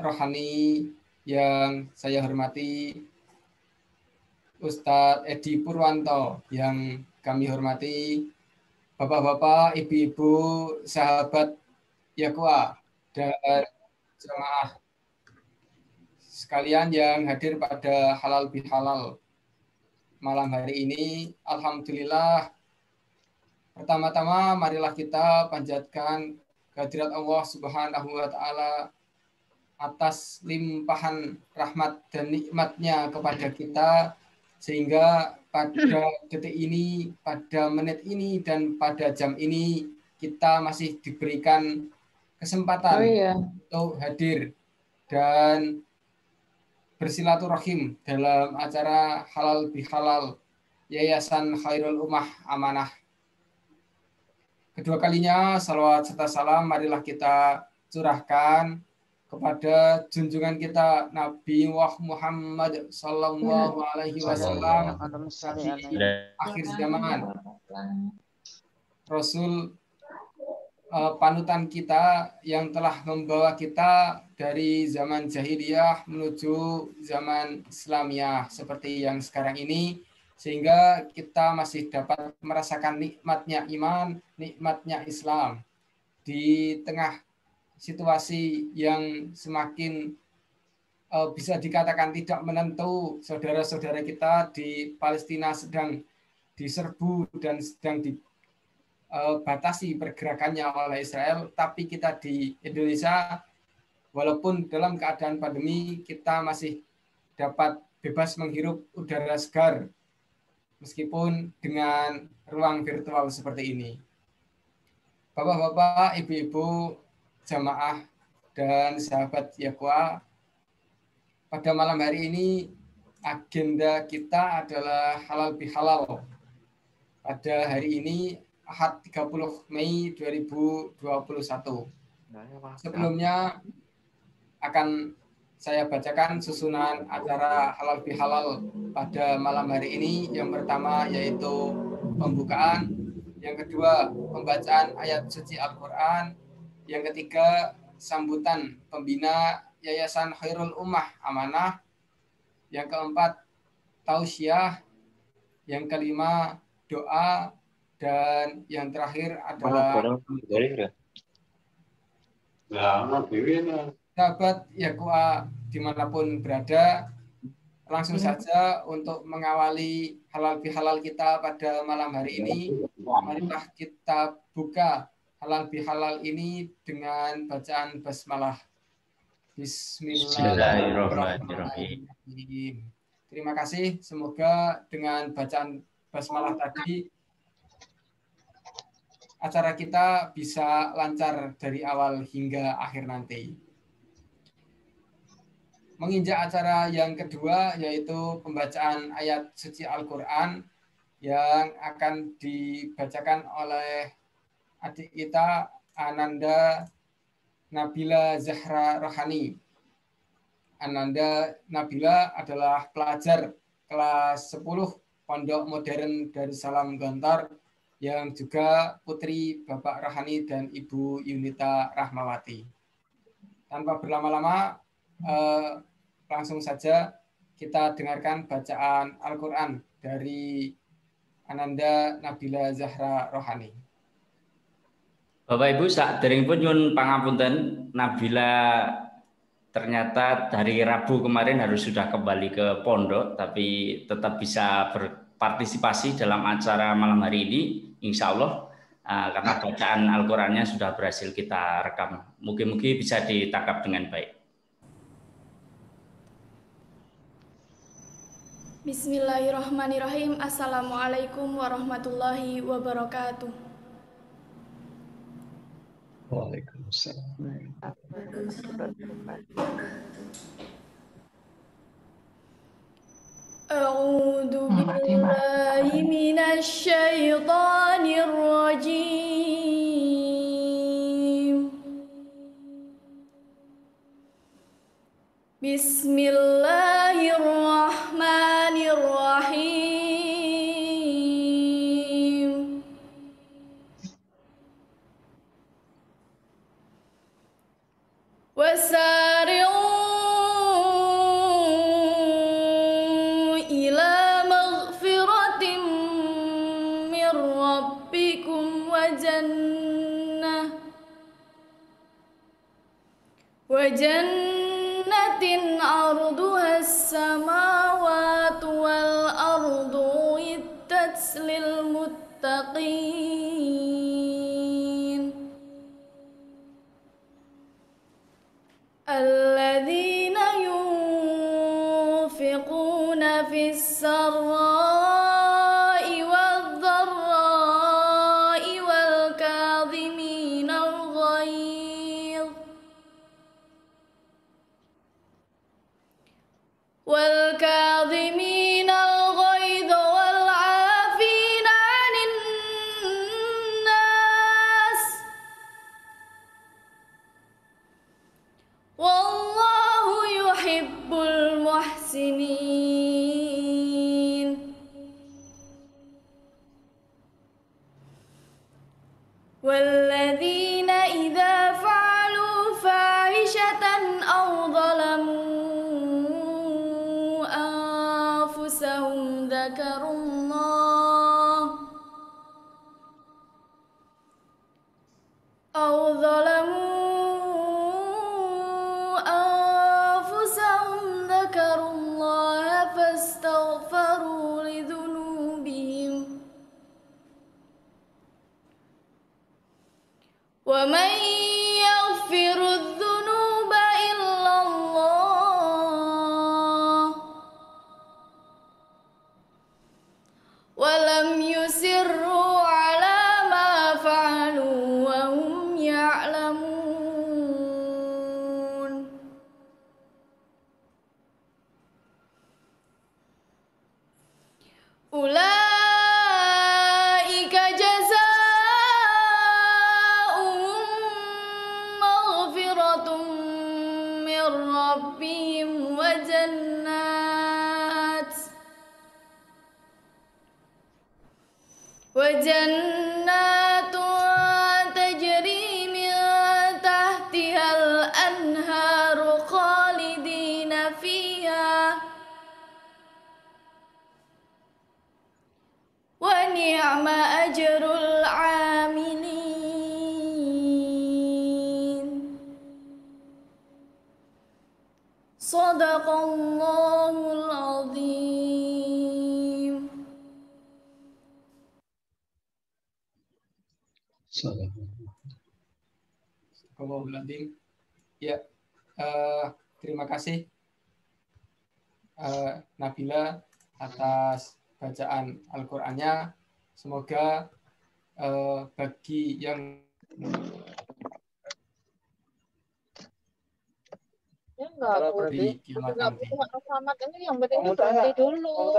rohani yang saya hormati, Ustadz Edi Purwanto yang kami hormati, Bapak-bapak, Ibu-ibu, sahabat Yakwa, dan jemaah sekalian yang hadir pada Halal Bihalal malam hari ini. Alhamdulillah, pertama-tama marilah kita panjatkan kehadirat Allah Subhanahu wa Ta'ala atas limpahan rahmat dan nikmatnya kepada kita, sehingga pada detik ini, pada menit ini, dan pada jam ini kita masih diberikan kesempatan untuk hadir dan bersilaturahim dalam acara Halal Bihalal Yayasan Khairul Ummah Amanah. Kedua kalinya salawat serta salam marilah kita curahkan kepada junjungan kita Nabi Muhammad Sallallahu Alaihi Wasallam, akhir zaman, Rasul panutan kita yang telah membawa kita dari zaman jahiliyah menuju zaman Islamiyah seperti yang sekarang ini, sehingga kita masih dapat merasakan nikmatnya iman, nikmatnya Islam di tengah situasi yang semakin bisa dikatakan tidak menentu. Saudara-saudara kita di Palestina sedang diserbu dan sedang dibatasi pergerakannya oleh Israel, tapi kita di Indonesia, walaupun dalam keadaan pandemi, kita masih dapat bebas menghirup udara segar meskipun dengan ruang virtual seperti ini. Bapak-bapak, ibu-ibu, jamaah dan sahabat Yakwa, pada malam hari ini agenda kita adalah halal bihalal. Pada hari ini Ahad 30 Mei 2021. Sebelumnya akan saya bacakan susunan acara halal bihalal pada malam hari ini. Yang pertama yaitu pembukaan, yang kedua pembacaan ayat suci Al-Quran, yang ketiga sambutan pembina Yayasan Khairul Ummah Amanah, yang keempat tausiah, yang kelima doa, dan yang terakhir adalah sahabat Yakwa dimanapun berada, langsung saja untuk mengawali halal bihalal kita pada malam hari ini. Marilah kita buka halal bihalal ini dengan bacaan basmalah. Bismillahirrahmanirrahim. Terima kasih. Semoga dengan bacaan basmalah tadi acara kita bisa lancar dari awal hingga akhir nanti. Menginjak acara yang kedua yaitu pembacaan ayat suci Al-Quran yang akan dibacakan oleh adik kita Ananda Nabila Zahra Rohani. Ananda Nabila adalah pelajar kelas 10 Pondok Modern Darussalam Gontor yang juga putri Bapak Rohani dan Ibu Yunita Rahmawati. Tanpa berlama-lama, langsung saja kita dengarkan bacaan Al-Quran dari Ananda Nabila Zahra Rohani. Bapak Ibu saderengipun nyuwun pangapunten, Nabila ternyata hari Rabu kemarin harus sudah kembali ke pondok, tapi tetap bisa berpartisipasi dalam acara malam hari ini, insya Allah, karena bacaan Al-Qurannya sudah berhasil kita rekam. Mungkin bisa ditangkap dengan baik. Bismillahirrahmanirrahim. Assalamualaikum warahmatullahi wabarakatuh. Waalaikumsalam. A'udzu billahi minasy syaithanir rajim. Bismillahirrahmanirrahim. وسارعوا وجنة عرضها السماوات والأرض أعدت للمتقين الذين ينفقون في السراء والضراء والكاظمين الغيظ والعافين عن الناس والله يحب المحسنين والذين إذا فعلوا فاحشة أو ظلموا أنفسهم ذكروا الله فاستغفروا لذنوبهم ومن يغفر الذنوب إلا الله ولم يسروا على ما فعلوا وهم يعلمون أولئك جزاؤهم مغفرة من ربهم وجنات تجري من تحتها الأنهار خالدين فيها ونعم أجر العاملين صدق الله العظيم. Ya, terima kasih Nabila atas bacaan Al-Qur'annya. Semoga bagi yang di kiamat nanti. Ini yang penting berhenti dulu.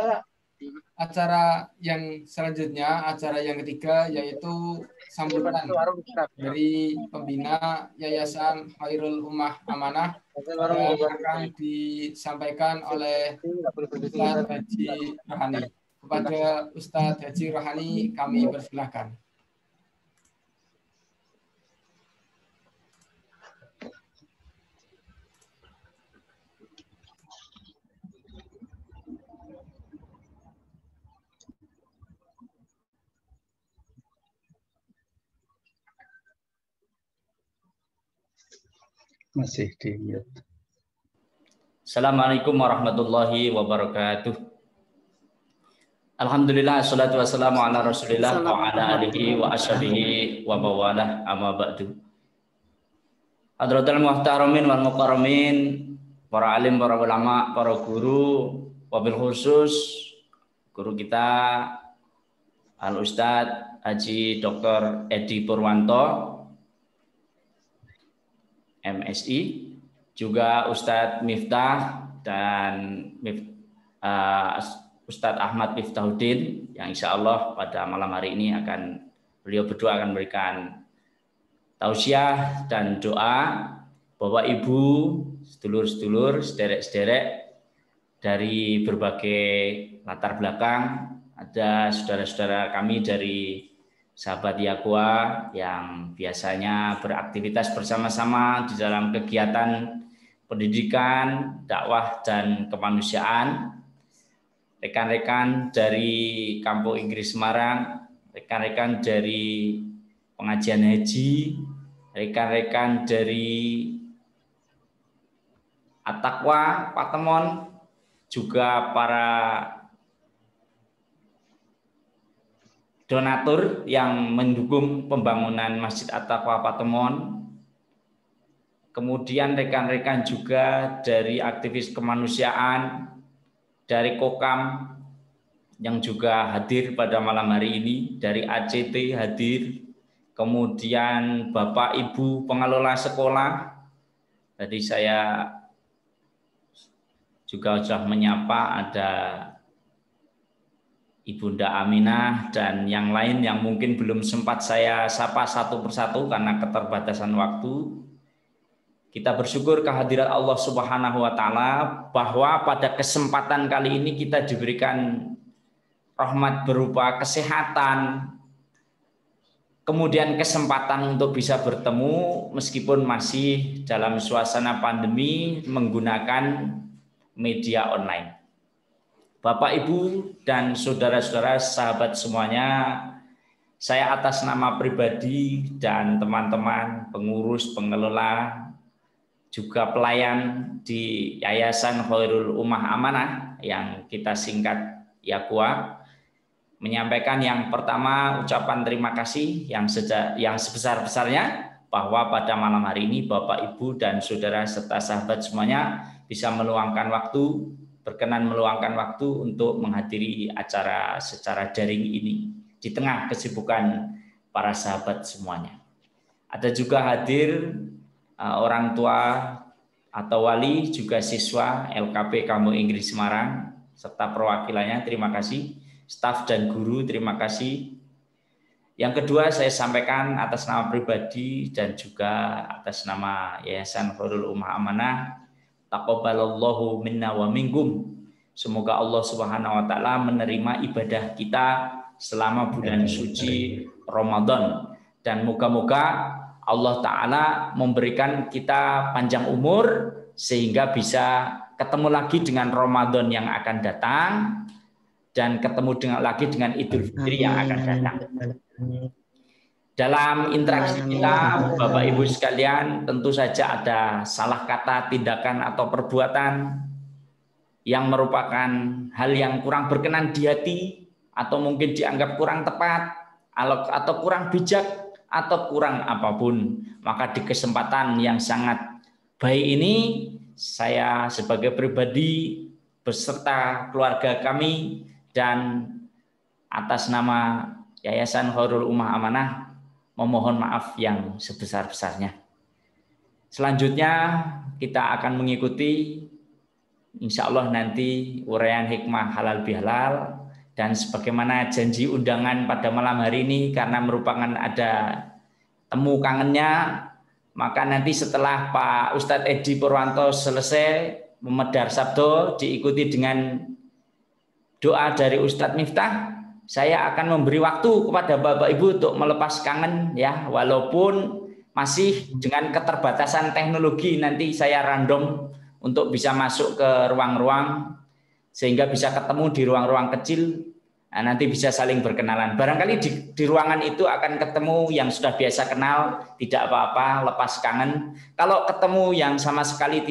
Acara yang selanjutnya, acara yang ketiga, yaitu sambutan dari pembina Yayasan Khairul Ummah Amanah yang akan disampaikan oleh Ustadz Haji Rohani. Kepada Ustadz Haji Rohani kami persilahkan. Masih di mute. Assalamualaikum warahmatullahi wabarakatuh. Alhamdulillah, assalatu wassalamu ala rasulillah wa ala alihi wa ashabihi wa bawalah amma ba'du. Hadratul muhtaramin wal mukarramin, para alim, para ulama, para guru, wabil khusus guru kita Al-Ustadz Haji Dr. Edi Purwanto MSI, juga Ustadz Miftah dan Ustadz Ahmad Miftahuddin yang insya Allah pada malam hari ini beliau berdua akan memberikan tausiah dan doa. Bapak Ibu, sedulur-sedulur, sederek-sederek dari berbagai latar belakang, ada saudara-saudara kami dari sahabat Yaqwa yang biasanya beraktivitas bersama-sama di dalam kegiatan pendidikan, dakwah, dan kemanusiaan, rekan-rekan dari Kampung Inggris Semarang, rekan-rekan dari pengajian haji, rekan-rekan dari At-Taqwa Patemon, juga para donatur yang mendukung pembangunan Masjid At-Taqwa Patemon. Kemudian rekan-rekan juga dari aktivis kemanusiaan, dari Kokam yang juga hadir pada malam hari ini, dari ACT hadir, kemudian Bapak Ibu pengelola sekolah. Tadi saya juga sudah menyapa, ada Ibunda Aminah dan yang lain yang mungkin belum sempat saya sapa satu persatu karena keterbatasan waktu. Kita bersyukur kehadirat Allah Subhanahu wa taala bahwa pada kesempatan kali ini kita diberikan rahmat berupa kesehatan, kemudian kesempatan untuk bisa bertemu meskipun masih dalam suasana pandemi menggunakan media online. Bapak, Ibu, dan saudara-saudara sahabat semuanya, saya atas nama pribadi dan teman-teman pengurus, pengelola, juga pelayan di Yayasan Khairul Ummah Amanah yang kita singkat YAKUA, menyampaikan yang pertama ucapan terima kasih yang sebesar-besarnya bahwa pada malam hari ini Bapak, Ibu, dan saudara serta sahabat semuanya bisa meluangkan waktu, berkenan meluangkan waktu untuk menghadiri acara secara daring ini di tengah kesibukan para sahabat semuanya. Ada juga hadir orang tua atau wali, juga siswa LKP Kampung Inggris Semarang serta perwakilannya, terima kasih. Staf dan guru, terima kasih. Yang kedua saya sampaikan atas nama pribadi dan juga atas nama Yayasan Khairul Ummah Amanah, taqabbalallahu minna wa minkum. Semoga Allah Subhanahu wa taala menerima ibadah kita selama bulan suci Ramadan, dan moga-moga Allah Ta'ala memberikan kita panjang umur sehingga bisa ketemu lagi dengan Ramadan yang akan datang dan ketemu lagi dengan Idul Fitri yang akan datang. Dalam interaksi kita, Bapak Ibu sekalian, tentu saja ada salah kata, tindakan, atau perbuatan yang merupakan hal yang kurang berkenan di hati atau mungkin dianggap kurang tepat atau kurang bijak atau kurang apapun. Maka di kesempatan yang sangat baik ini, saya sebagai pribadi beserta keluarga kami dan atas nama Yayasan Khairul Ummah Amanah memohon maaf yang sebesar-besarnya. Selanjutnya kita akan mengikuti insya Allah nanti uraian hikmah halal bihalal. Dan sebagaimana janji undangan pada malam hari ini, karena merupakan ada temu kangennya, maka nanti setelah Pak Ustadz Edi Purwanto selesai memedar sabdo, diikuti dengan doa dari Ustadz Miftah, saya akan memberi waktu kepada Bapak Ibu untuk melepas kangen, ya, walaupun masih dengan keterbatasan teknologi. Nanti saya random untuk bisa masuk ke ruang-ruang sehingga bisa ketemu di ruang-ruang kecil. Nah, nanti bisa saling berkenalan. Barangkali di ruangan itu akan ketemu yang sudah biasa kenal, tidak apa-apa, lepas kangen. Kalau ketemu yang sama sekali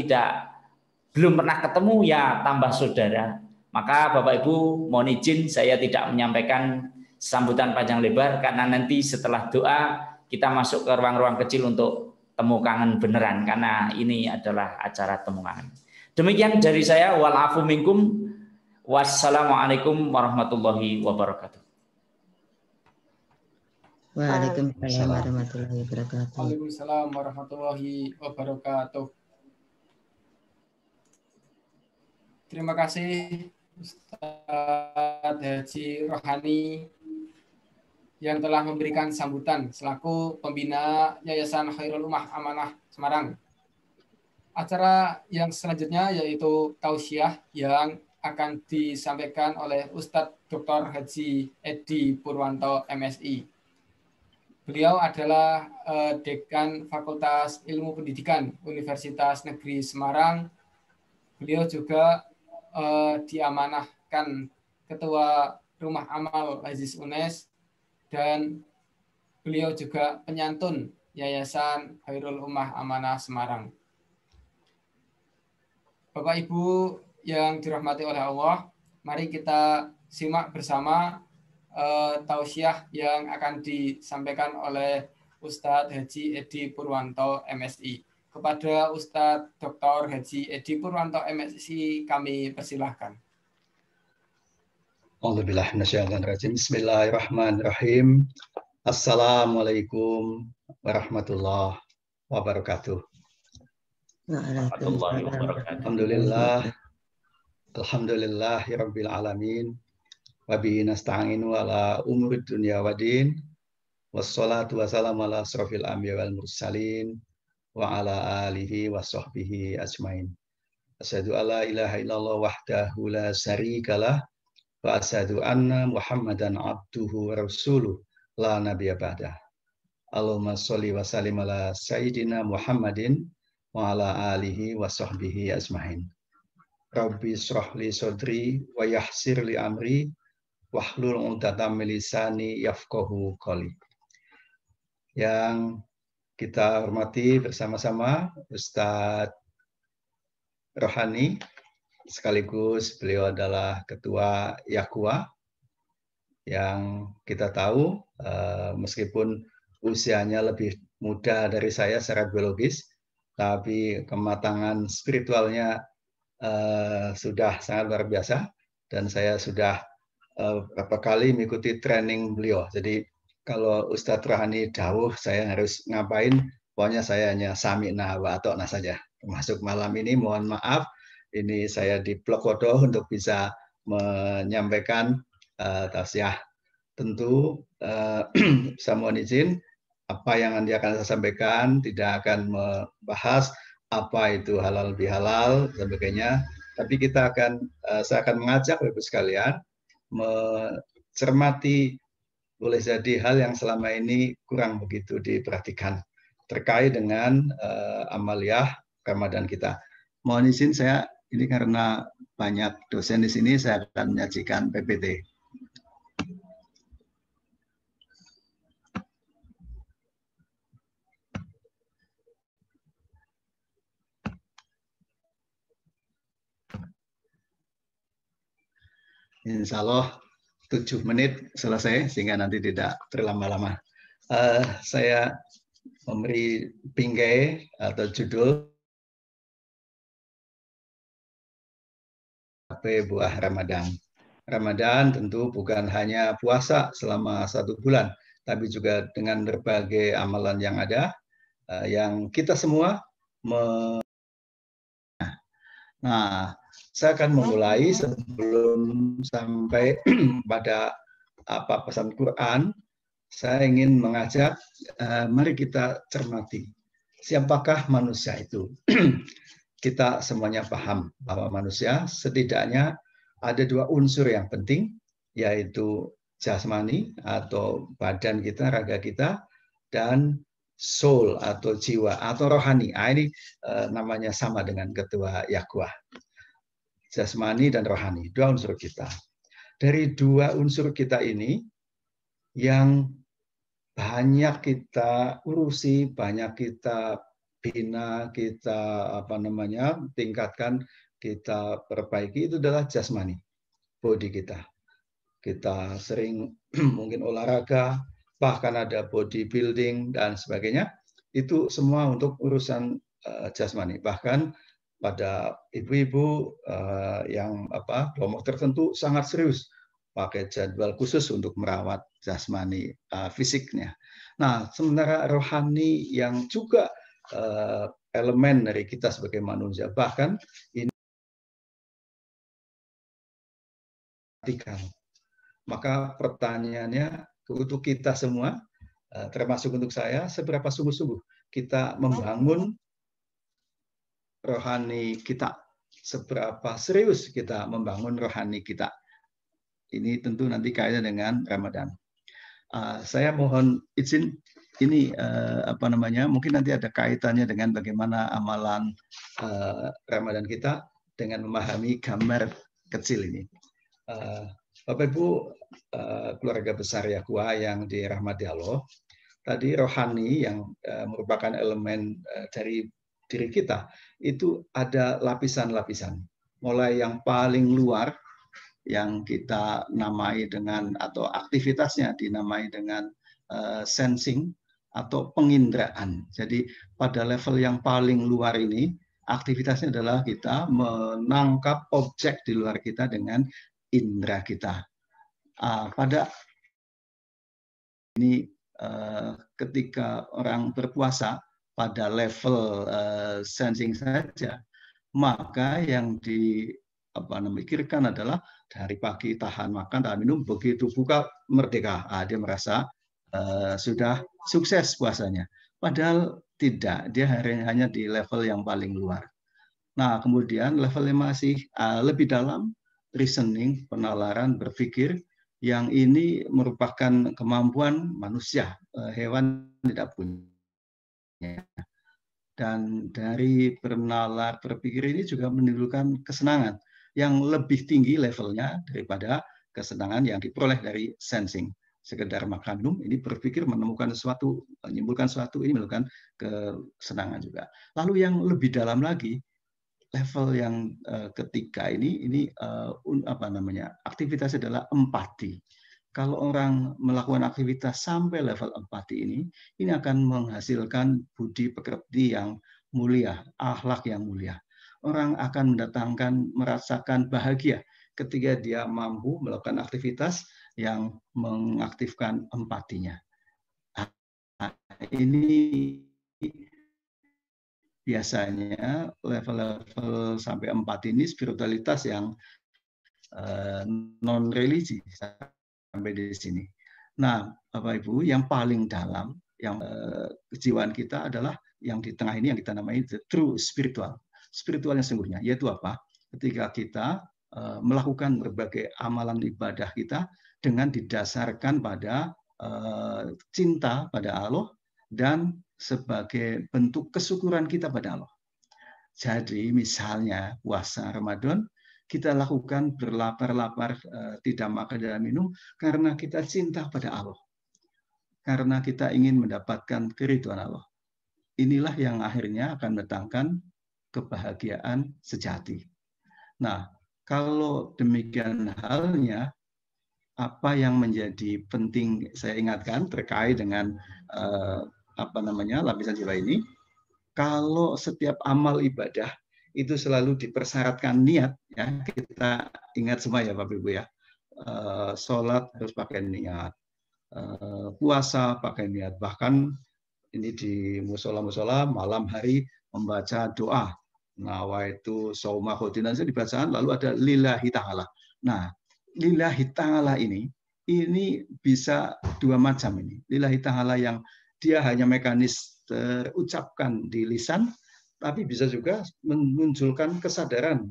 belum pernah ketemu, ya tambah saudara. Maka Bapak Ibu mohon izin saya tidak menyampaikan sambutan panjang lebar, karena nanti setelah doa kita masuk ke ruang-ruang kecil untuk temu kangen beneran, karena ini adalah acara temu kangen. Demikian dari saya, walafu minkum. Wassalamualaikum warahmatullahi wabarakatuh. Waalaikumsalam warahmatullahi wabarakatuh. Waalaikumsalam warahmatullahi wabarakatuh. Terima kasih Ustadz Haji Rohani yang telah memberikan sambutan selaku pembina Yayasan Khairul Ummah Amanah Semarang. Acara yang selanjutnya yaitu tausiah yang akan disampaikan oleh Ustadz Dr. Haji Edi Purwanto MSI. Beliau adalah Dekan Fakultas Ilmu Pendidikan Universitas Negeri Semarang. Beliau juga diamanahkan Ketua Rumah Amal Aziz UNES, dan beliau juga penyantun Yayasan Khairul Ummah Amanah Semarang. Bapak Ibu yang dirahmati oleh Allah, mari kita simak bersama tausiah yang akan disampaikan oleh Ustadz Haji Edi Purwanto MSI. Kepada Ustadz Dr. Haji Edi Purwanto MSI kami persilahkan. Bismillahirrahmanirrahim. Assalamualaikum warahmatullahi wabarakatuh. Alhamdulillah. Alhamdulillahirabbil alamin. Wa bihi nasta'inu ala umuri dunya waddin. Wassalatu wassalamu ala asrofil anbiya wal mursalin wa ala alihi wa sahbihi ajmain. Asyhadu alla ilaha illallah wahdahu la syarikalah wa asyhadu anna Muhammadan abduhu wa rasuluh la nabiyya ba'dah. Allahumma sholli wa sallim ala sayyidina Muhammadin wa ala alihi wa sahbihi ajmain. Rabbi shrah li sadri wa yassir li amri wahlul 'uqdatam min lisani yafqahu qawli. Yang kita hormati bersama-sama Ustadz Rohani, sekaligus beliau adalah Ketua Yakuwa, yang kita tahu meskipun usianya lebih muda dari saya secara biologis, tapi kematangan spiritualnya sudah sangat luar biasa, dan saya sudah beberapa kali mengikuti training beliau. Jadi kalau Ustadz Rohani dawuh saya harus ngapain, pokoknya saya hanya sami'na wa ata'na saja. Termasuk malam ini mohon maaf, ini saya di Plokodo untuk bisa menyampaikan tausiah. Tentu saya mohon izin, apa yang nanti akan saya sampaikan tidak akan membahas apa itu halal bihalal dan sebagainya, tapi saya akan mengajak Bapak sekalian mencermati boleh jadi hal yang selama ini kurang begitu diperhatikan terkait dengan amaliyah Ramadan kita. Mohon izin saya ini karena banyak dosen di sini, saya akan menyajikan PPT. Insya Allah 7 menit selesai sehingga nanti tidak terlama-lama. Saya memberi bingkai atau judul buah Ramadan. Ramadan tentu bukan hanya puasa selama 1 bulan, tapi juga dengan berbagai amalan yang ada, yang kita semua Nah, saya akan memulai sebelum sampai pada pesan Quran. Saya ingin mengajak, mari kita cermati siapakah manusia itu. Kita semuanya paham bahwa manusia setidaknya ada 2 unsur yang penting, yaitu jasmani atau badan kita, raga kita, dan soul atau jiwa atau rohani. Ini namanya sama dengan Ketua Yakuwa. Jasmani dan rohani, 2 unsur kita. Dari 2 unsur kita ini yang banyak kita urusi, banyak kita bina, kita tingkatkan, kita perbaiki, itu adalah jasmani, body kita. Kita sering mungkin olahraga, bahkan ada bodybuilding dan sebagainya, itu semua untuk urusan jasmani. Bahkan pada ibu-ibu yang kelompok tertentu sangat serius pakai jadwal khusus untuk merawat jasmani fisiknya. Nah, sementara rohani yang juga elemen dari kita sebagai manusia, bahkan ini maka pertanyaannya untuk kita semua, termasuk untuk saya, seberapa sungguh-sungguh kita membangun rohani kita, seberapa serius kita membangun rohani kita. Ini tentu nanti kaitan dengan Ramadan. Saya mohon izin, ini mungkin nanti ada kaitannya dengan bagaimana amalan Ramadan kita dengan memahami gambar kecil ini. Bapak Ibu, keluarga besar Yakuwa yang dirahmati Allah, tadi rohani yang merupakan elemen dari diri kita itu ada lapisan-lapisan. Mulai yang paling luar yang kita namai dengan atau aktivitasnya dinamai dengan sensing atau penginderaan. Jadi pada level yang paling luar ini aktivitasnya adalah kita menangkap objek di luar kita dengan indera kita. Pada ini ketika orang berpuasa pada level sensing saja, maka yang dipikirkan adalah dari pagi tahan makan, tahan minum, begitu buka merdeka. Dia merasa sudah sukses puasanya. Padahal tidak, dia hanya di level yang paling luar. Nah, kemudian levelnya masih lebih dalam, reasoning, penalaran, berpikir, yang ini merupakan kemampuan manusia, hewan tidak punya. Dan dari bernalar, berpikir ini juga menimbulkan kesenangan yang lebih tinggi levelnya daripada kesenangan yang diperoleh dari sensing. Sekedar makan minum, ini berpikir menemukan sesuatu, menyimpulkan sesuatu, ini menimbulkan kesenangan juga. Lalu yang lebih dalam lagi, level yang ketiga ini aktivitasnya adalah empati. Kalau orang melakukan aktivitas sampai level empati ini akan menghasilkan budi pekerti yang mulia, akhlak yang mulia. Orang akan merasakan bahagia ketika dia mampu melakukan aktivitas yang mengaktifkan empatinya. Ini biasanya level-level sampai 4 ini spiritualitas yang non-religi sampai di sini. Nah, Bapak Ibu, yang paling dalam, yang kejiwaan kita adalah yang di tengah ini yang kita namai the true spiritual. Spiritual yang sesungguhnya, yaitu apa? Ketika kita melakukan berbagai amalan ibadah kita dengan didasarkan pada cinta pada Allah dan sebagai bentuk kesyukuran kita pada Allah. Jadi misalnya puasa Ramadan, kita lakukan berlapar-lapar, tidak makan dan minum, karena kita cinta pada Allah. Karena kita ingin mendapatkan keridhaan Allah. Inilah yang akhirnya akan mendatangkan kebahagiaan sejati. Nah, kalau demikian halnya, apa yang menjadi penting saya ingatkan terkait dengan lapisan jiwa ini, kalau setiap amal ibadah itu selalu dipersyaratkan niat, ya kita ingat semua ya Bapak Ibu ya, sholat harus pakai niat, puasa pakai niat, bahkan ini di musola-musola malam hari membaca doa, nawaitu shauma ghadin dibacaan, lalu ada lillahi ta'ala. Nah, lillahi ta'ala ini bisa dua macam ini. Lillahi ta'ala yang dia hanya mekanis terucapkan di lisan, tapi bisa juga memunculkan kesadaran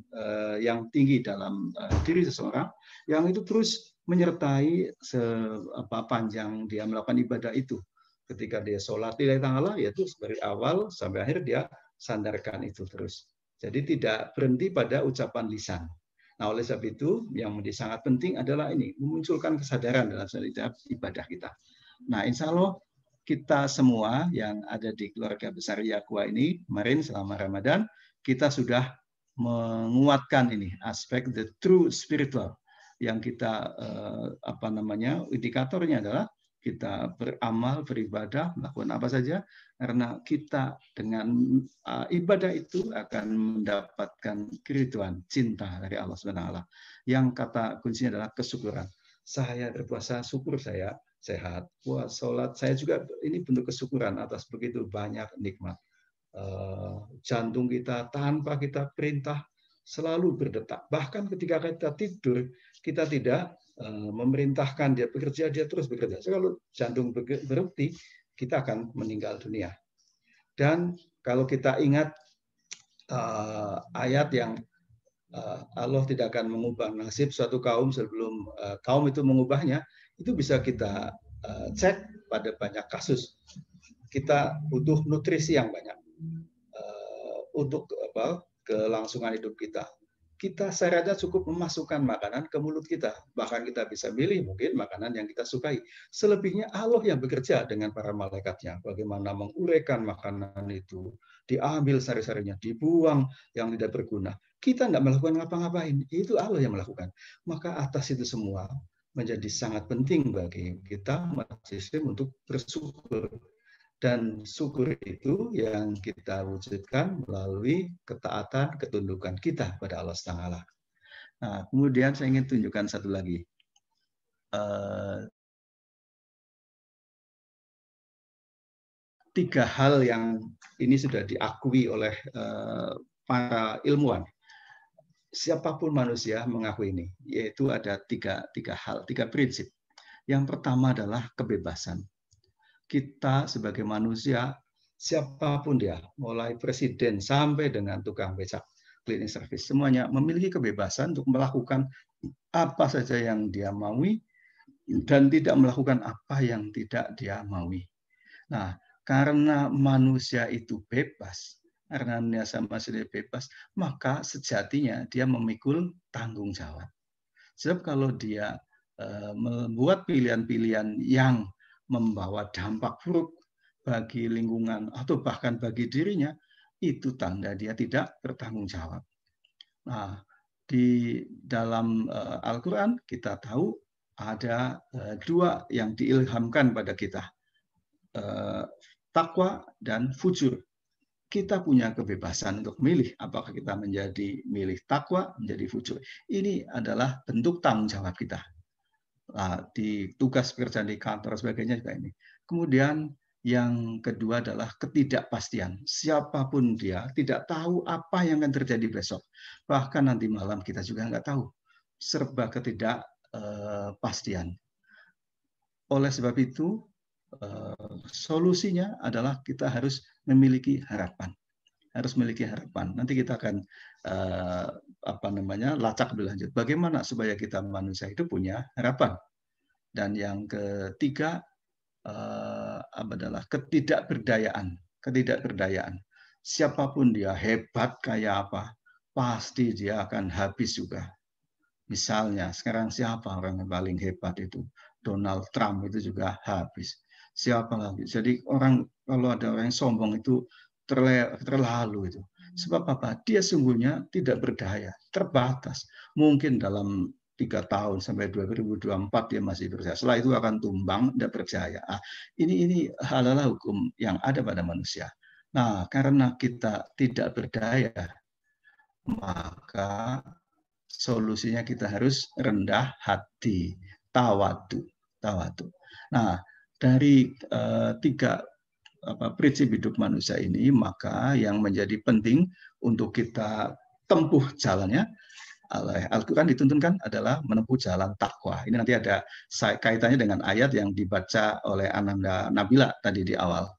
yang tinggi dalam diri seseorang, yang itu terus menyertai sepanjang dia melakukan ibadah itu. Ketika dia sholat lillahi ta'ala, yaitu dari awal sampai akhir dia sandarkan itu terus. Jadi tidak berhenti pada ucapan lisan. Nah, oleh sebab itu yang menjadi sangat penting adalah ini, memunculkan kesadaran dalam setiap ibadah kita. Nah, insya Allah kita semua yang ada di keluarga besar Yakwa ini, kemarin selama Ramadan, kita sudah menguatkan ini, aspek the true spiritual. Yang kita, indikatornya adalah kita beramal, beribadah, melakukan apa saja, karena kita dengan ibadah itu akan mendapatkan keridhaan, cinta dari Allah SWT. Yang kata kuncinya adalah kesyukuran. Saya berpuasa, syukur saya sehat. Puasa, sholat, saya juga ini bentuk kesyukuran atas begitu banyak nikmat. Jantung kita tanpa kita perintah selalu berdetak. Bahkan ketika kita tidur, kita tidak memerintahkan dia bekerja, dia terus bekerja. So, kalau jantung berhenti, kita akan meninggal dunia. Dan kalau kita ingat ayat yang Allah tidak akan mengubah nasib suatu kaum sebelum kaum itu mengubahnya, itu bisa kita cek pada banyak kasus. Kita butuh nutrisi yang banyak untuk kelangsungan hidup kita. kita syaratnya cukup memasukkan makanan ke mulut kita. Bahkan kita bisa milih mungkin makanan yang kita sukai. Selebihnya Allah yang bekerja dengan para malaikatnya. Bagaimana menguraikan makanan itu. Diambil sari-sarinya, dibuang yang tidak berguna. Kita nggak melakukan ngapa-ngapain. Itu Allah yang melakukan. Maka atas itu semua menjadi sangat penting bagi kita umat Muslim untuk bersyukur. Dan syukur itu yang kita wujudkan melalui ketaatan, ketundukan kita pada Allah Ta'ala. Nah, kemudian saya ingin tunjukkan satu lagi. Tiga hal yang ini sudah diakui oleh para ilmuwan. Siapapun manusia mengakui ini, yaitu ada tiga hal, tiga prinsip. Yang pertama adalah kebebasan. Kita sebagai manusia, siapapun dia, mulai presiden sampai dengan tukang becak, cleaning service, semuanya memiliki kebebasan untuk melakukan apa saja yang dia maui dan tidak melakukan apa yang tidak dia maui. Nah, karena manusia itu bebas, karena manusia bebas, maka sejatinya dia memikul tanggung jawab. Sebab kalau dia membuat pilihan-pilihan yang membawa dampak buruk bagi lingkungan atau bahkan bagi dirinya, itu tanda dia tidak bertanggung jawab. Nah, di dalam Al-Quran kita tahu ada dua yang diilhamkan pada kita, takwa dan fujur. Kita punya kebebasan untuk milih apakah kita menjadi milih takwa, menjadi fujur. Ini adalah bentuk tanggung jawab kita. Di tugas pekerjaan di kantor sebagainya juga ini. Kemudian yang kedua adalah ketidakpastian. Siapapun dia tidak tahu apa yang akan terjadi besok. Bahkan nanti malam kita juga nggak tahu. Serba ketidakpastian. Oleh sebab itu solusinya adalah kita harus memiliki harapan. Harus memiliki harapan. Nanti kita akan lacak lebih lanjut. Bagaimana supaya kita manusia itu punya harapan. Dan yang ketiga adalah ketidakberdayaan. Ketidakberdayaan. Siapapun dia hebat kayak apa, pasti dia akan habis juga. Misalnya sekarang siapa orang yang paling hebat itu? Donald Trump itu juga habis. Siapa lagi? Jadi orang kalau ada orang yang sombong itu terlalu itu. Sebab apa? Dia sungguhnya tidak berdaya, terbatas. Mungkin dalam 3 tahun sampai 2024 dia masih berjaya. Setelah itu akan tumbang, tidak berjaya. Ini adalah hukum yang ada pada manusia. Nah, karena kita tidak berdaya, maka solusinya kita harus rendah hati, tawadu. Nah, dari tiga prinsip hidup manusia ini, maka yang menjadi penting untuk kita tempuh jalannya oleh Al-Quran dituntunkan adalah menempuh jalan takwa. Ini nanti ada kaitannya dengan ayat yang dibaca oleh Ananda Nabila tadi di awal.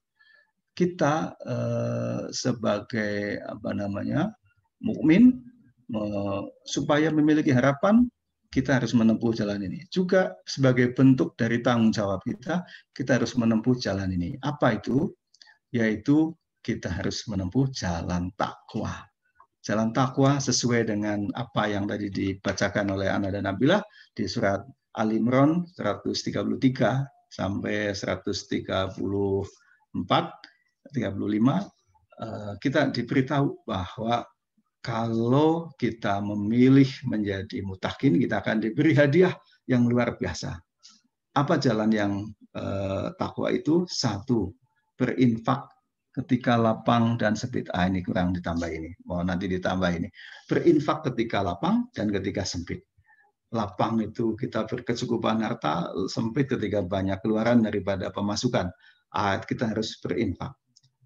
Kita sebagai mukmin supaya memiliki harapan, kita harus menempuh jalan ini. Juga sebagai bentuk dari tanggung jawab kita harus menempuh jalan ini. Apa itu? Yaitu kita harus menempuh jalan takwa. Jalan takwa sesuai dengan apa yang tadi dibacakan oleh Ananda Nabila di surat Al-Imran 133 sampai 134, 35, kita diberitahu bahwa kalau kita memilih menjadi mutakin, kita akan diberi hadiah yang luar biasa. Apa jalan yang takwa itu? 1, berinfak ketika lapang dan sempit. Ini kurang ditambah ini. Mau nanti ditambah ini. Berinfak ketika lapang dan ketika sempit. Lapang itu kita berkecukupan harta, sempit ketika banyak keluaran daripada pemasukan. Kita harus berinfak.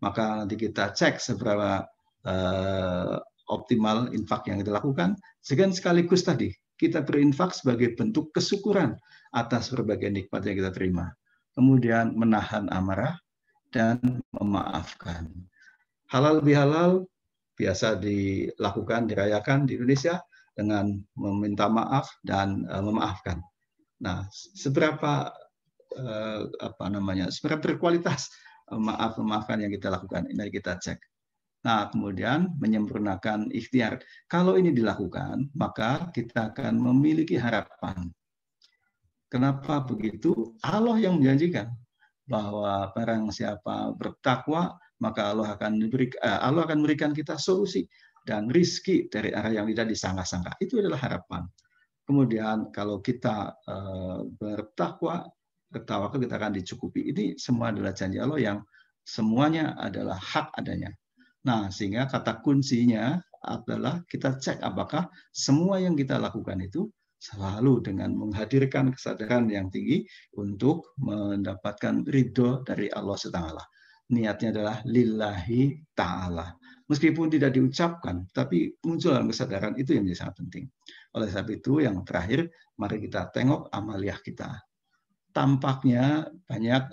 Maka nanti kita cek seberapa optimal infak yang kita lakukan. Sekaligus tadi kita berinfak sebagai bentuk kesyukuran atas berbagai nikmat yang kita terima. Kemudian menahan amarah dan memaafkan. Halal bihalal biasa dilakukan, dirayakan di Indonesia dengan meminta maaf dan memaafkan. Nah, seberapa seberapa berkualitas memaafkan yang kita lakukan, ini kita cek. Nah, kemudian menyempurnakan ikhtiar. Kalau ini dilakukan, maka kita akan memiliki harapan. Kenapa begitu? Allah yang menjanjikan bahwa barang siapa bertakwa, maka Allah akan memberikan kita solusi dan rizki dari arah yang tidak disangka-sangka. Itu adalah harapan. Kemudian kalau kita bertakwa kita akan dicukupi. Ini semua adalah janji Allah yang semuanya adalah hak adanya. Nah, sehingga kata kuncinya adalah kita cek apakah semua yang kita lakukan itu selalu dengan menghadirkan kesadaran yang tinggi untuk mendapatkan ridho dari Allah Subhanahu. Niatnya adalah lillahi ta'ala. Meskipun tidak diucapkan, tapi muncul dalam kesadaran itu yang menjadi sangat penting. Oleh sebab itu, yang terakhir, mari kita tengok amaliyah kita. Tampaknya banyak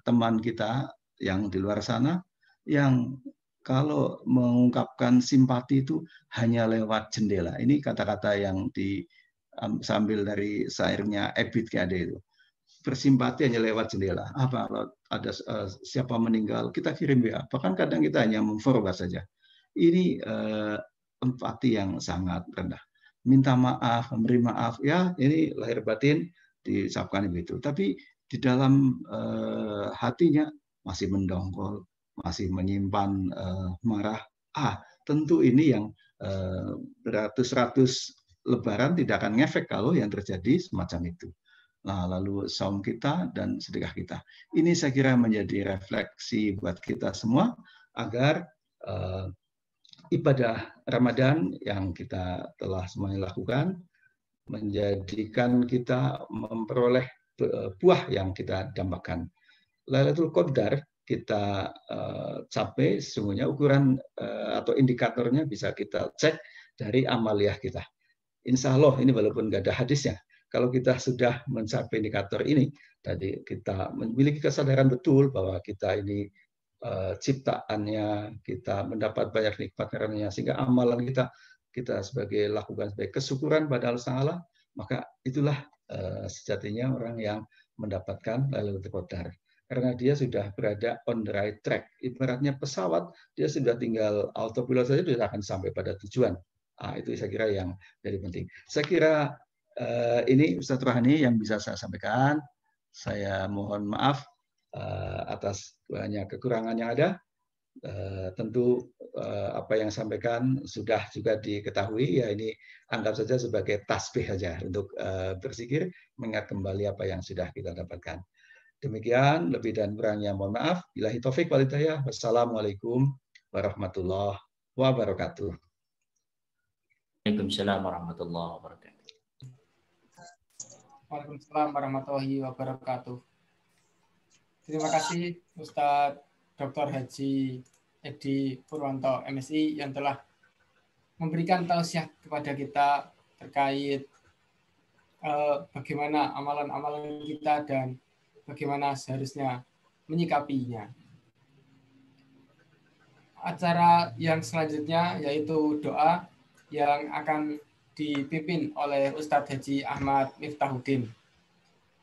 teman kita yang di luar sana yang kalau mengungkapkan simpati itu hanya lewat jendela. Ini kata-kata yang diambil dari syairnya Ebit Kade itu. Bersimpati hanya lewat jendela. Apa kalau ada siapa meninggal, kita kirim WA. Bahkan kadang kita hanya memforward saja. Ini empati yang sangat rendah. Minta maaf, memberi maaf, ya ini lahir batin diucapkan begitu. Tapi di dalam hatinya masih mendongkol, masih menyimpan marah. Tentu ini yang beratus-ratus lebaran tidak akan ngefek kalau yang terjadi semacam itu. Nah, lalu saum kita dan sedekah kita. Ini saya kira menjadi refleksi buat kita semua agar ibadah Ramadan yang kita telah semuanya lakukan menjadikan kita memperoleh buah yang kita dambakan. Lailatul Qadar kita capai, sesungguhnya ukuran atau indikatornya bisa kita cek dari amaliyah kita. Insya Allah ini walaupun nggak ada hadisnya, kalau kita sudah mencapai indikator ini, tadi kita memiliki kesadaran betul bahwa kita ini ciptaannya, kita mendapat banyak nikmat karenanya, sehingga amalan kita lakukan sebagai kesyukuran pada Allah, maka itulah sejatinya orang yang mendapatkan Lailatul Qadar. Karena dia sudah berada on the right track. Ibaratnya pesawat, dia sudah tinggal autopilot saja, sudah akan sampai pada tujuan. Itu saya kira yang jadi penting. Saya kira ini Ustadz Rohani yang bisa saya sampaikan. Saya mohon maaf atas banyak kekurangan yang ada. Tentu apa yang sampaikan sudah juga diketahui, ya ini anggap saja sebagai tasbih saja untuk berzikir, mengingat kembali apa yang sudah kita dapatkan. Demikian, lebih dan kurangnya mohon maaf. Billahi taufik wal hidayah. Wassalamualaikum warahmatullahi wabarakatuh. Waalaikumsalam warahmatullahi wabarakatuh. Waalaikumsalam warahmatullahi wabarakatuh. Terima kasih Ustadz Dr. Haji Edi Purwanto, MSI, yang telah memberikan tausiah kepada kita terkait bagaimana amalan-amalan kita dan bagaimana seharusnya menyikapinya. Acara yang selanjutnya yaitu doa yang akan dipimpin oleh Ustadz Haji Ahmad Miftahuddin.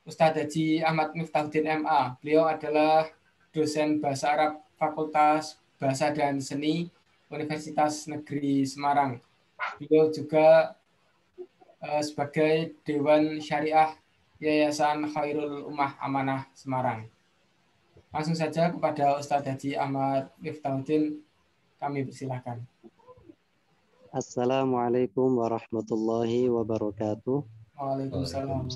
Ustadz Haji Ahmad Miftahuddin MA, beliau adalah dosen Bahasa Arab Fakultas Bahasa dan Seni Universitas Negeri Semarang. Beliau juga sebagai Dewan Syariah Yayasan Khairul Ummah Amanah Semarang. Langsung saja kepada Ustadz Haji Ahmad Miftahuddin, kami persilahkan. Assalamualaikum warahmatullahi wabarakatuh. Waalaikumsalam.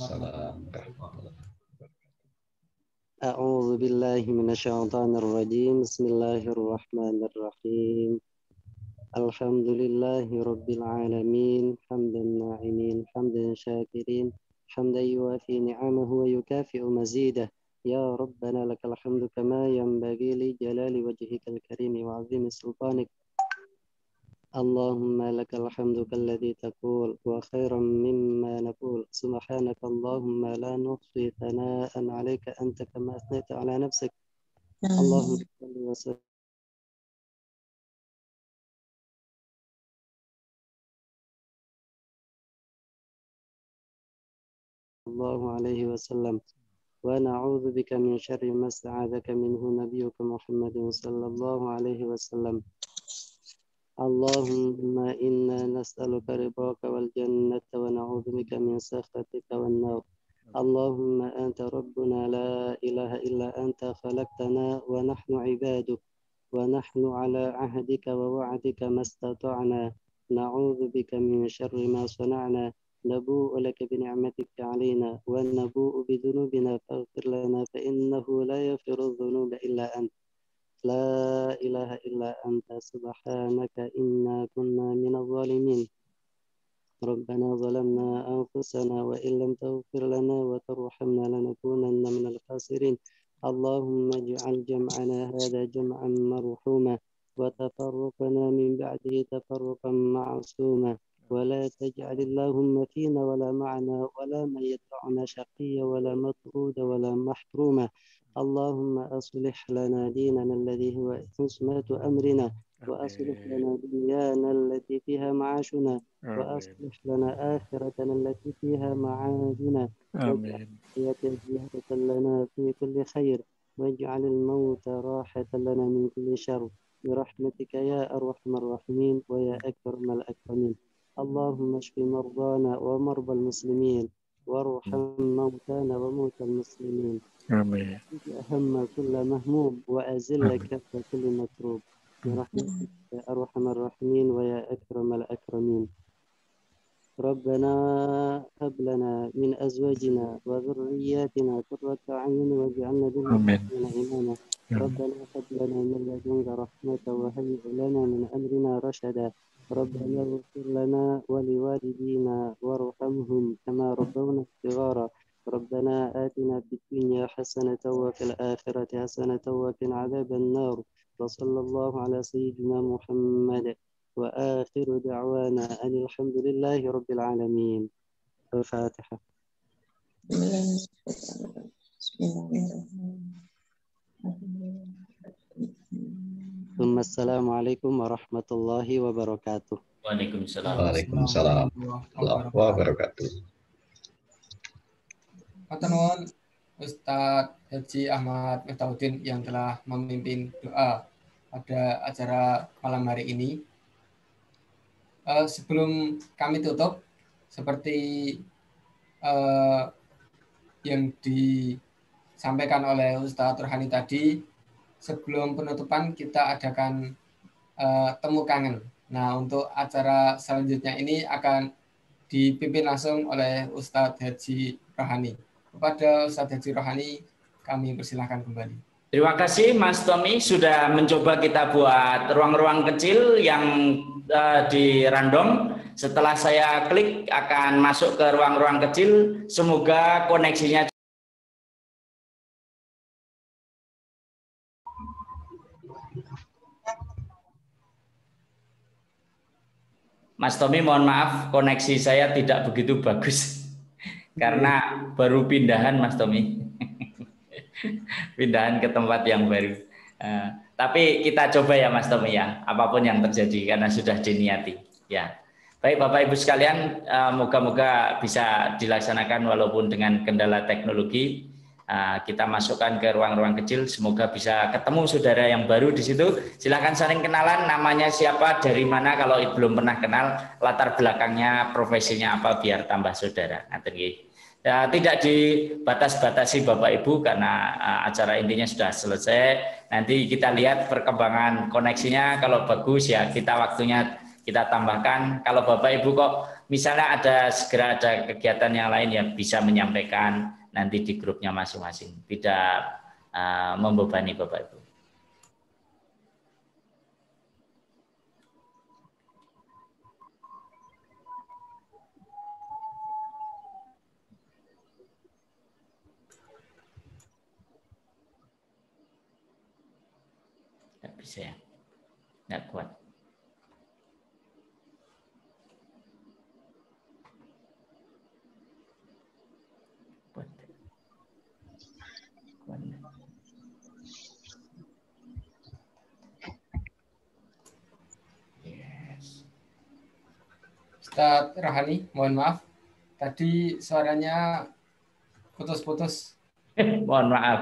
A'udzu billahi minasyaitonir rajim. Bismillahirrahmanirrahim. Alhamdulillahi rabbil alamin, hamdan na'imin, hamdan syakirin, hamdan yuwafi ni'amahu wa yukafi'u mazidah. Ya Rabbana lakal hamdu kama yanbaghi li jalali wajhikal karim wa 'azimi sultanik. Allahumma lakal hamdu kalladhi taqul wa khairan mimma naqul. Subhanaka Allahumma la nuhsi thana'an 'alaika anta kama athnayta 'ala nafsik. Allahumma salli wa sallim sallallahu alaihi wasallam. Wa na'udzu bika min syarri ma sta'adzaka minhu nabiyyuka Muhammadin sallallahu alaihi wasallam. اللهم إنا نسألك رضاك والجنة ونعوذ بك من سخطك والنار. اللهم أنت ربنا لا إله إلا أنت خلقتنا ونحن عبادك ونحن على عهدك ووعدك ما استطعنا نعوذ بك من شر ما صنعنا نبوء لك بنعمتك علينا ونبوء بذنوبنا فاغفر لنا فإنه لا يغفر الذنوب إلا أنت لا إله إلا أنت سبحانك إنا كنا من الظالمين. ربنا ظلمنا أنفسنا وإن لم تغفر لنا وترحمنا لنكونن من الخاسرين. اللهم اجعل جمعنا هذا جمعا مرحوما وتفرقنا من بعده تفرقا معصوما ولا تجعل اللهم فينا ولا معنا ولا من يتبعنا شقيا ولا مطرودا ولا محروما. اللهم أصلح لنا ديننا الذي هو عصمة أمرنا وأصلح لنا دنيانا التي فيها معاشنا وأصلح لنا آخرتنا التي فيها معادنا واجعل الحياة زيادة لنا في كل خير واجعل الموت راحة لنا من كل شر برحمتك يا أرحم الراحمين ويا أكرم الأكرمين. اللهم اشف مرضانا ومرضى المسلمين وارحم موتانا وموتى المسلمين. آمين. أهم كل مهموم وأزل كف كل مكروب برحمتك يا أرحم الراحمين ويا أكرم الأكرمين. ربنا هب لنا من أزواجنا وذرياتنا قرة أعين واجعلنا للمتقين إماما. ربنا هب لنا من لدنك رحمة وهيئ لنا من أمرنا رشدا. ربنا اغفر لنا ولوالدينا وارحمهم كما ربونا صغارا. ربنا آتنا في الدنيا حسنة وفي الآخرة حسنة وقنا عذاب النار. وصلى الله على سيدنا محمد وآخر دعوانا أن الحمد لله رب العالمين. الفاتحة. ثم السلام عليكم ورحمة الله وبركاته. Waalaikumsalam. Waalaikumsalam warahmatullahi wabarakatuh. Matur nuwun Ustadz Haji Ahmad Miftahudin yang telah memimpin doa pada acara malam hari ini. Sebelum kami tutup, seperti yang disampaikan oleh Ustadz Rohani tadi, sebelum penutupan kita adakan temu kangen. Nah, untuk acara selanjutnya ini akan dipimpin langsung oleh Ustadz Haji Rohani. Kepada Ustadz Haji Rohani, kami persilahkan kembali. Terima kasih Mas Tommy sudah mencoba kita buat ruang-ruang kecil yang di random. Setelah saya klik akan masuk ke ruang-ruang kecil. Semoga koneksinya Mas Tommy, mohon maaf, koneksi saya tidak begitu bagus karena baru pindahan Mas Tommy, pindahan ke tempat yang baru. Tapi kita coba ya Mas Tommy ya, apapun yang terjadi karena sudah diniati. Ya, baik Bapak Ibu sekalian, moga-moga bisa dilaksanakan walaupun dengan kendala teknologi. Kita masukkan ke ruang-ruang kecil, semoga bisa ketemu saudara yang baru di situ. Silahkan saling kenalan, namanya siapa, dari mana, kalau belum pernah kenal, latar belakangnya, profesinya apa, biar tambah saudara. Tidak dibatas-batasi Bapak Ibu karena acara intinya sudah selesai. Nanti kita lihat perkembangan koneksinya, kalau bagus ya kita waktunya kita tambahkan. Kalau Bapak Ibu kok misalnya segera ada kegiatan yang lain ya bisa menyampaikan nanti di grupnya masing-masing, tidak membebani Bapak Ibu. Tidak bisa ya, tidak kuat. Ustadz Rohani, mohon maaf, tadi suaranya putus-putus. Mohon maaf.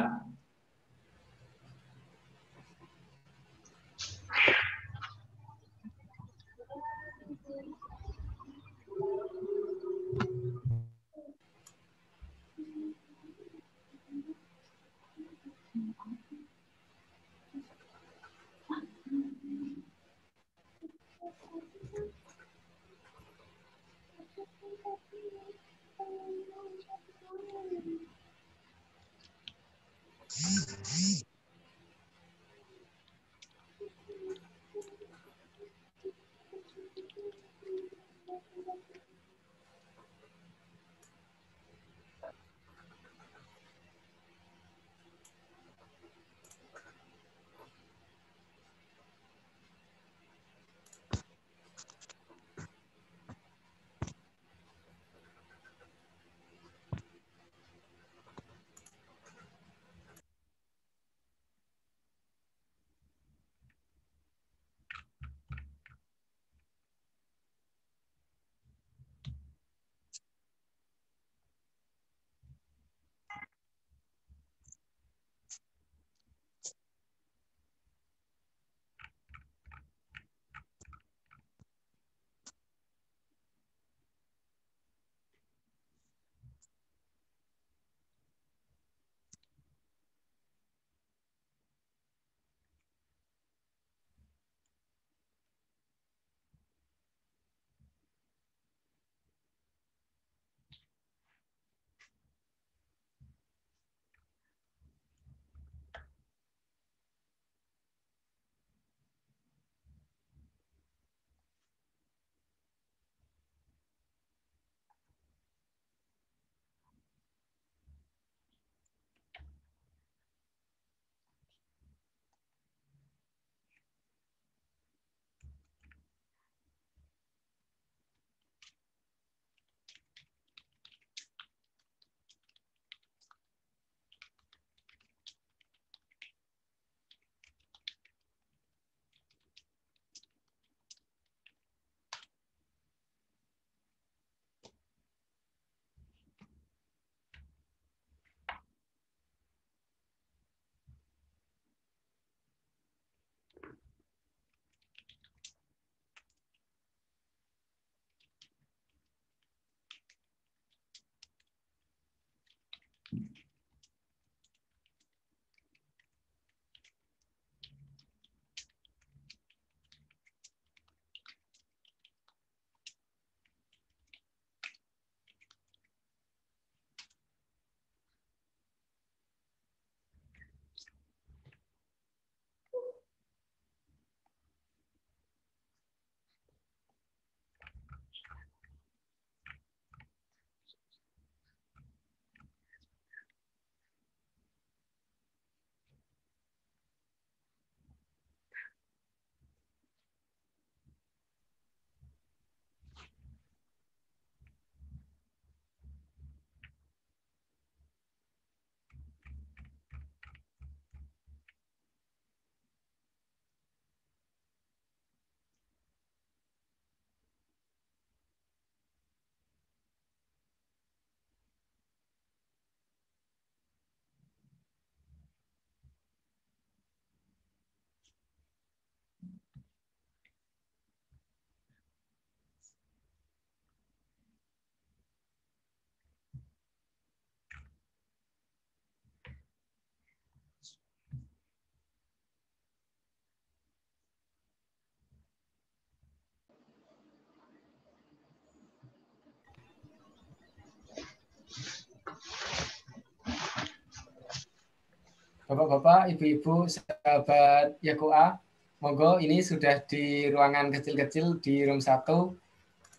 Bapak-bapak, ibu-ibu, sahabat Yakoa, monggo ini sudah di ruangan kecil-kecil di room 1.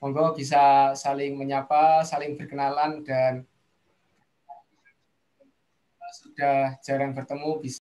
Monggo bisa saling menyapa, saling berkenalan, dan sudah jarang bertemu bisa